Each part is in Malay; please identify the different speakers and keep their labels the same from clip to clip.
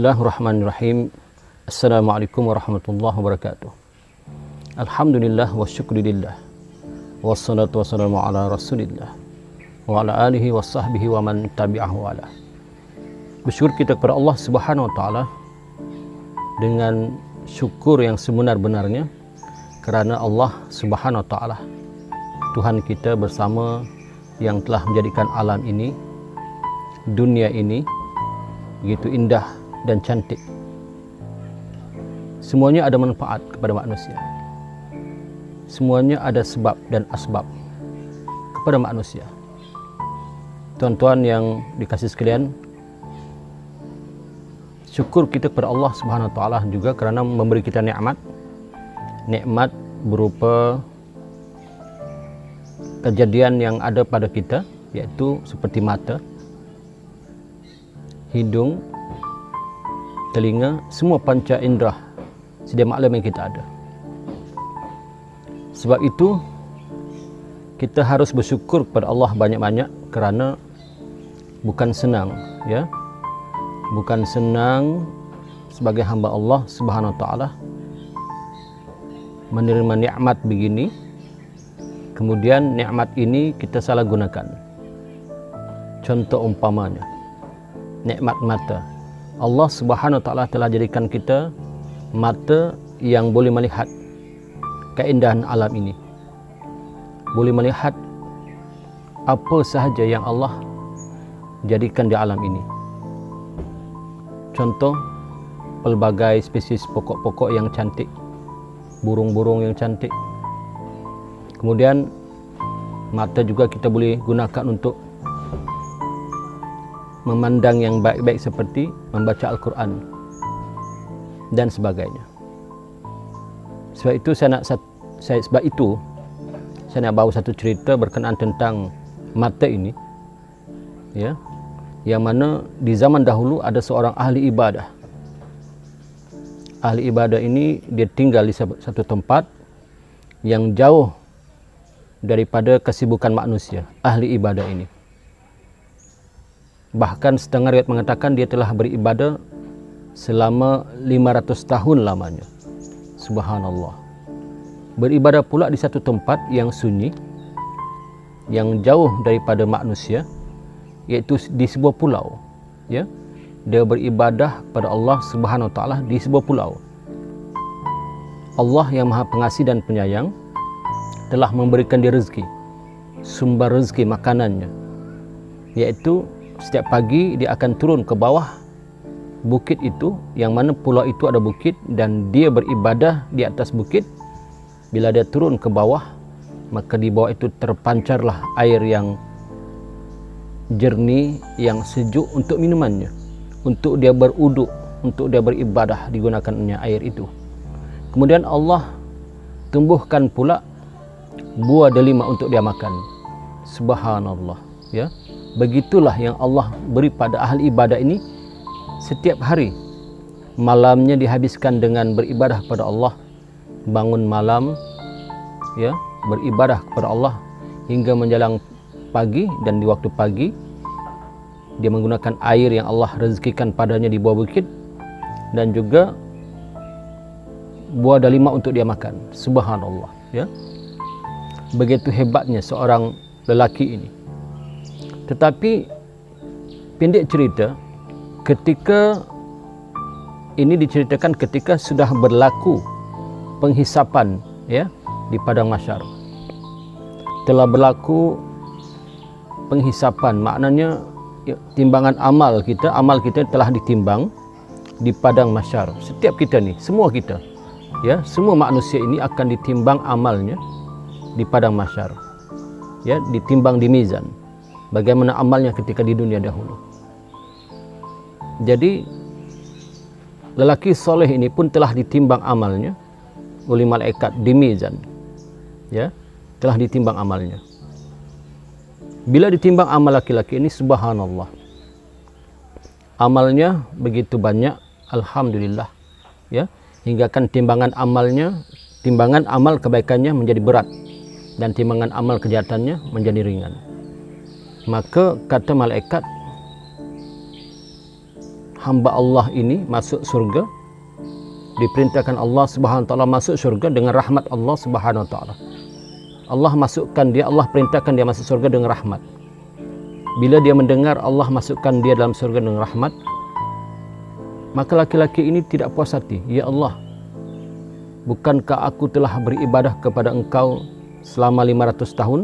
Speaker 1: Bismillahirrahmanirrahim. Assalamualaikum warahmatullahi wabarakatuh. Alhamdulillah wa syukurillah. Wassalatu wassalamu ala rasulillah wa ala alihi wa sahbihi wa man tabi'ahu ala. Bersyukur kita kepada Allah subhanahu wa ta'ala dengan syukur yang sebenar-benarnya, kerana Allah subhanahu wa ta'ala Tuhan kita bersama yang telah menjadikan alam ini, dunia ini begitu indah dan cantik. Semuanya ada manfaat kepada manusia. Semuanya ada sebab dan asbab kepada manusia. Tuan-tuan yang dikasihi sekalian, syukur kita kepada Allah Subhanahu wa taala juga kerana memberi kita nikmat. Nikmat berupa kejadian yang ada pada kita, iaitu seperti mata, hidung, telinga, semua panca indera sedia maklum yang kita ada. Sebab itu kita harus bersyukur kepada Allah banyak-banyak, kerana bukan senang, ya. Bukan senang sebagai hamba Allah Subhanahu wa taala menerima nikmat begini, kemudian nikmat ini kita salah gunakan. Contoh umpamanya nikmat mata. Allah Subhanahu wa taala telah jadikan kita mata yang boleh melihat keindahan alam ini. Boleh melihat apa sahaja yang Allah jadikan di alam ini. Contoh, pelbagai spesies pokok-pokok yang cantik, burung-burung yang cantik. Kemudian mata juga kita boleh gunakan untuk memandang yang baik-baik seperti membaca Al-Quran dan sebagainya. Sebab itu saya nak bawa satu cerita berkenaan tentang mata ini, ya, yang mana di zaman dahulu ada seorang ahli ibadah. Ahli ibadah ini dia tinggal di satu tempat yang jauh daripada kesibukan manusia. Ahli ibadah ini, bahkan setengah riwayat mengatakan dia telah beribadah selama 500 tahun lamanya. Subhanallah. Beribadah pula di satu tempat yang sunyi, yang jauh daripada manusia, iaitu di sebuah pulau, ya. Dia beribadah pada Allah Subhanahu wa taala di sebuah pulau. Allah yang Maha Pengasih dan Penyayang telah memberikan dia rezeki, sumber rezeki makanannya, iaitu setiap pagi dia akan turun ke bawah bukit itu, yang mana pulau itu ada bukit, dan dia beribadah di atas bukit. Bila dia turun ke bawah, maka di bawah itu terpancarlah air yang jernih, yang sejuk untuk minumannya, untuk dia beruduk, untuk dia beribadah, digunakannya air itu. Kemudian Allah tumbuhkan pula buah delima untuk dia makan. Subhanallah, ya. Begitulah yang Allah beri pada ahli ibadah ini. Setiap hari malamnya dihabiskan dengan beribadah kepada Allah, bangun malam, ya, beribadah kepada Allah hingga menjelang pagi, dan di waktu pagi dia menggunakan air yang Allah rezekikan padanya di bawah bukit, dan juga buah delima untuk dia makan. Subhanallah, ya. Begitu hebatnya seorang lelaki ini. Tetapi pendek cerita, ketika ini diceritakan ketika sudah berlaku penghisapan, ya, di padang mahsyar. Telah berlaku penghisapan, maknanya timbangan amal kita telah ditimbang di padang mahsyar. Setiap kita ni, semua kita, ya, semua manusia ini akan ditimbang amalnya di padang mahsyar, ya, ditimbang di mizan, bagaimana amalnya ketika di dunia dahulu. Jadi lelaki soleh ini pun telah ditimbang amalnya oleh malaikat di mizan, ya, telah ditimbang amalnya. Bila ditimbang amal laki-laki ini, subhanallah, amalnya begitu banyak, alhamdulillah, ya, hingga kan timbangan amal kebaikannya menjadi berat, dan timbangan amal kejahatannya menjadi ringan. Maka kata malaikat, hamba Allah ini masuk surga, diperintahkan Allah Subhanahu wa taala masuk surga dengan rahmat Allah Subhanahu wa taala. Allah masukkan dia, Allah perintahkan dia masuk surga dengan rahmat. Bila dia mendengar Allah masukkan dia dalam surga dengan rahmat, maka laki-laki ini tidak puas hati. Ya Allah, bukankah aku telah beribadah kepada Engkau selama 500 tahun?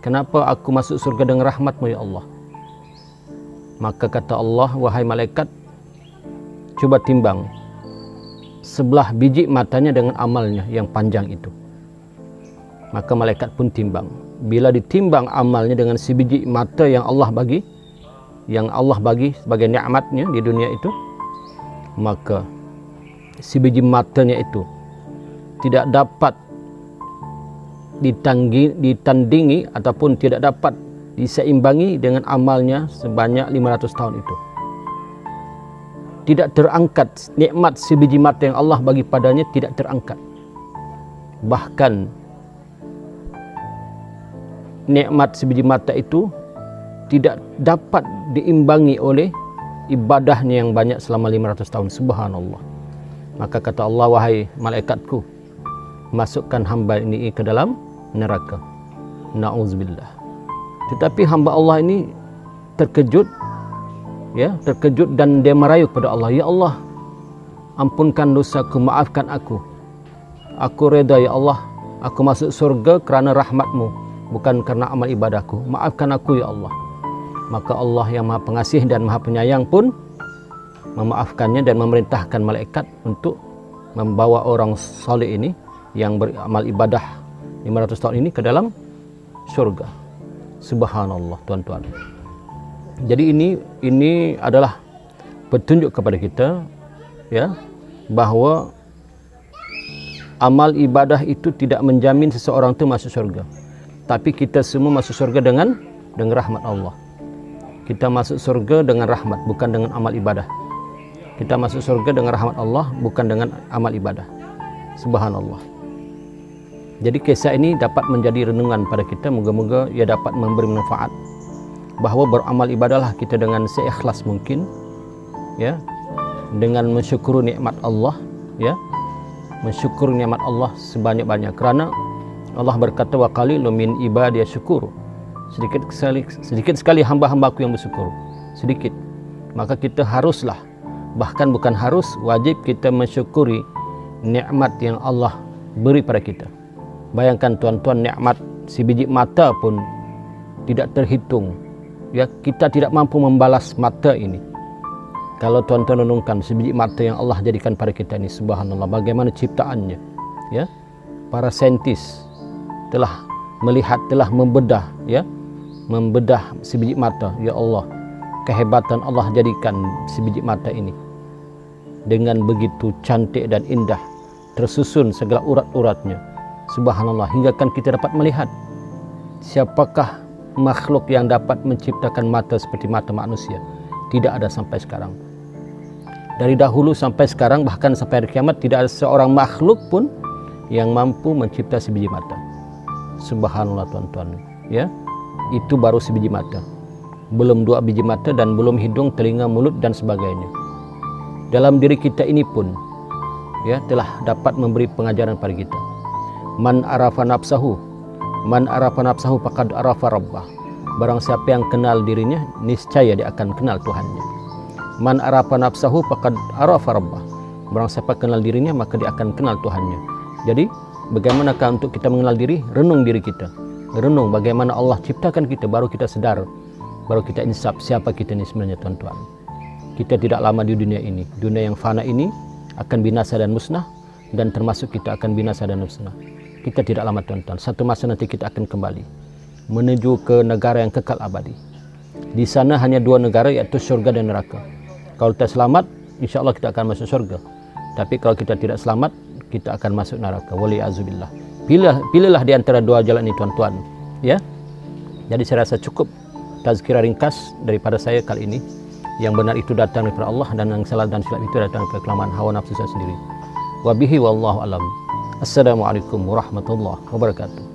Speaker 1: Kenapa aku masuk surga dengan rahmat-Mu ya Allah? Maka kata Allah, wahai malaikat, coba timbang sebelah biji matanya dengan amalnya yang panjang itu. Maka malaikat pun timbang. Bila ditimbang amalnya dengan sebiji mata yang Allah bagi sebagai nikmatnya di dunia itu, maka sebiji matanya itu tidak dapat ditandingi ataupun tidak dapat diseimbangi dengan amalnya sebanyak 500 tahun itu. Tidak terangkat nikmat sebiji mata yang Allah bagi padanya, tidak terangkat. Bahkan nikmat sebiji mata itu tidak dapat diimbangi oleh ibadahnya yang banyak selama 500 tahun. Subhanallah. Maka kata Allah, wahai malaikatku, masukkan hamba ini ke dalam neraka. Na'udzubillah. Tetapi hamba Allah ini terkejut, terkejut dan dia merayu kepada Allah. Ya Allah, ampunkan dosaku, maafkan aku. Aku reda ya Allah, aku masuk surga kerana rahmat-Mu, bukan karena amal ibadahku. Maafkan aku ya Allah. Maka Allah yang Maha Pengasih dan Maha Penyayang pun memaafkannya dan memerintahkan malaikat untuk membawa orang saleh ini yang beramal ibadah 500 tahun ini ke dalam surga. Subhanallah, tuan-tuan. Jadi ini adalah petunjuk kepada kita, ya, bahawa amal ibadah itu tidak menjamin seseorang itu masuk surga. Tapi kita semua masuk surga dengan rahmat Allah. Kita masuk surga dengan rahmat, bukan dengan amal ibadah. Kita masuk surga dengan rahmat Allah, bukan dengan amal ibadah. Subhanallah. Jadi kisah ini dapat menjadi renungan pada kita. Moga-moga ia dapat memberi manfaat, bahawa beramal ibadahlah kita dengan seikhlas mungkin, ya, dengan mensyukuri nikmat Allah, ya, mensyukuri nikmat Allah sebanyak-banyak. Kerana Allah berkata, wa qalilun min ibadiy syukur. Sedikit sekali hamba-hambaku yang bersyukur. Sedikit. Maka kita haruslah, bahkan bukan harus, wajib kita mensyukuri nikmat yang Allah beri pada kita. Bayangkan tuan-tuan, nikmat sebiji mata pun tidak terhitung. Ya, kita tidak mampu membalas mata ini. Kalau tuan-tuan renungkan sebiji mata yang Allah jadikan pada kita ini, subhanallah, bagaimana ciptaannya. Ya, para saintis telah melihat, telah membedah, ya, membedah sebiji mata. Ya Allah, kehebatan Allah jadikan sebiji mata ini dengan begitu cantik dan indah, tersusun segala urat-uratnya. Subhanallah, hingga kan kita dapat melihat siapakah makhluk yang dapat menciptakan mata seperti mata manusia. Tidak ada sampai sekarang. Dari dahulu sampai sekarang, bahkan sampai hari kiamat, tidak ada seorang makhluk pun yang mampu mencipta sebiji mata. Subhanallah, tuan-tuan, ya, itu baru sebiji mata, belum 2 biji mata, dan belum hidung, telinga, mulut dan sebagainya. Dalam diri kita ini pun, ya, telah dapat memberi pengajaran pada kita. Man arafa nafsahu faqad arafa rabbah. Barang siapa yang kenal dirinya, niscaya dia akan kenal Tuhannya. Man arafa nafsahu faqad arafa rabbah. Barang siapa kenal dirinya, maka dia akan kenal Tuhannya. Jadi, bagaimanakah untuk kita mengenal diri? Renung diri kita. Renung bagaimana Allah ciptakan kita, baru kita sedar, baru kita insaf siapa kita ini sebenarnya, tuan-tuan. Kita tidak lama di dunia ini. Dunia yang fana ini akan binasa dan musnah, dan termasuk kita akan binasa dan musnah. Kita tidak lama, tuan-tuan. Satu masa nanti kita akan kembali menuju ke negara yang kekal abadi. Di sana hanya 2 negara, yaitu surga dan neraka. Kalau kita selamat, insya Allah kita akan masuk surga. Tapi kalau kita tidak selamat, kita akan masuk neraka. Wali'azubillah. Pilihlah di antara 2 jalan ini, tuan-tuan. Ya. Jadi saya rasa cukup tazkirah ringkas daripada saya kali ini. Yang benar itu datang daripada Allah, dan yang salah dan silap itu datang dari kelemahan hawa nafsu saya sendiri. Wabihi wallahu alam. Assalamualaikum warahmatullahi wabarakatuh.